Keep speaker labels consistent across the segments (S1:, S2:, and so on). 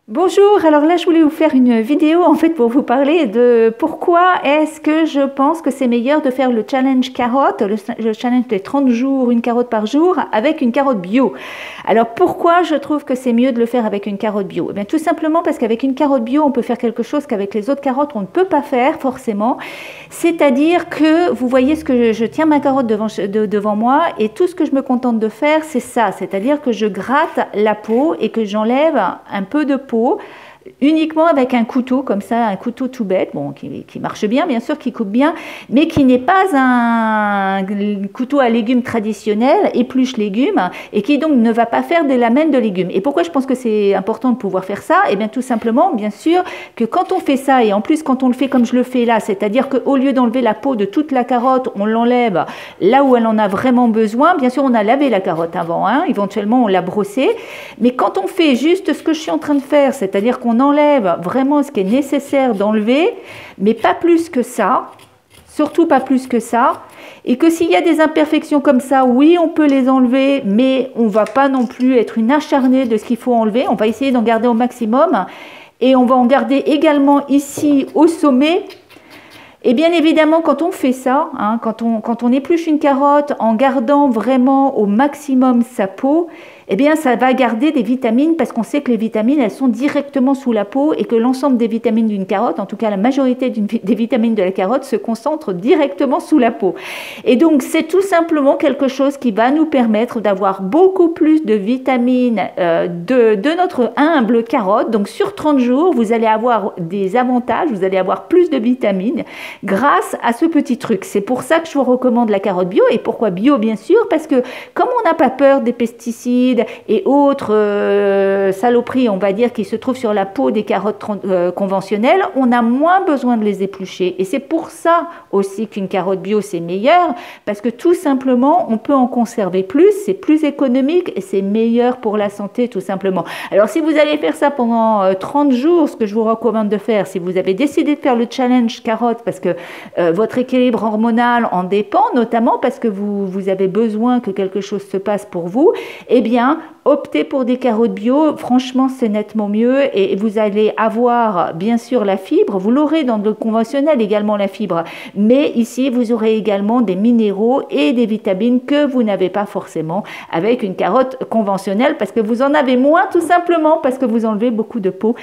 S1: Bonjour, alors là je voulais vous faire une vidéo en fait pour vous parler de pourquoi est-ce que je pense que c'est meilleur de faire le challenge carotte, le challenge des 30 jours, une carotte par jour avec une carotte bio. Alors pourquoi je trouve que c'est mieux de le faire avec une carotte bio? Eh bien tout simplement parce qu'avec une carotte bio on peut faire quelque chose qu'avec les autres carottes on ne peut pas faire forcément. C'est-à-dire que vous voyez ce que je tiens ma carotte devant moi et tout ce que je me contente de faire c'est ça, c'est-à-dire que je gratte la peau et que j'enlève un peu de peau uniquement avec un couteau comme ça, un couteau tout bête, bon, qui marche bien sûr, qui coupe bien, mais qui n'est pas un couteau à légumes traditionnel, épluche légumes, et qui donc ne va pas faire des lamelles de légumes. Et pourquoi je pense que c'est important de pouvoir faire ça? Eh bien tout simplement, bien sûr, que quand on fait ça, et en plus quand on le fait comme je le fais là, c'est-à-dire qu'au lieu d'enlever la peau de toute la carotte, on l'enlève là où elle en a vraiment besoin. Bien sûr, on a lavé la carotte avant, hein, éventuellement on l'a brossée, mais quand on fait juste ce que je suis en train de faire, c'est-à-dire qu'on enlève vraiment ce qui est nécessaire d'enlever, mais pas plus que ça, surtout pas plus que ça, et que s'il y a des imperfections comme ça, oui, on peut les enlever, mais on ne va pas non plus être une acharnée de ce qu'il faut enlever, on va essayer d'en garder au maximum, et on va en garder également ici au sommet. Et bien évidemment, quand on fait ça, hein, quand on épluche une carotte en gardant vraiment au maximum sa peau, eh bien ça va garder des vitamines parce qu'on sait que les vitamines, elles sont directement sous la peau et que l'ensemble des vitamines d'une carotte, en tout cas la majorité des vitamines de la carotte, se concentrent directement sous la peau. Et donc c'est tout simplement quelque chose qui va nous permettre d'avoir beaucoup plus de vitamines de notre humble carotte. Donc sur 30 jours, vous allez avoir des avantages, vous allez avoir plus de vitamines grâce à ce petit truc. C'est pour ça que je vous recommande la carotte bio. Et pourquoi bio, bien sûr? Parce que comme on n'a pas peur des pesticides et autres saloperies, on va dire, qui se trouvent sur la peau des carottes conventionnelles, on a moins besoin de les éplucher. Et c'est pour ça aussi qu'une carotte bio, c'est meilleur, parce que tout simplement, on peut en conserver plus, c'est plus économique et c'est meilleur pour la santé, tout simplement. Alors, si vous allez faire ça pendant 30 jours, ce que je vous recommande de faire, si vous avez décidé de faire le challenge carotte, parce que votre équilibre hormonal en dépend, notamment parce que vous avez besoin que quelque chose se passe pour vous, eh bien, optez pour des carottes bio, franchement c'est nettement mieux et vous allez avoir bien sûr la fibre, vous l'aurez dans le conventionnel également la fibre, mais ici vous aurez également des minéraux et des vitamines que vous n'avez pas forcément avec une carotte conventionnelle parce que vous en avez moins tout simplement parce que vous enlevez beaucoup de peau.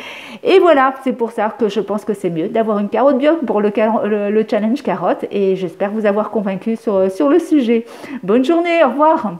S1: Et voilà, c'est pour ça que je pense que c'est mieux d'avoir une carotte bio pour le challenge carotte et j'espère vous avoir convaincu sur le sujet. Bonne journée, au revoir.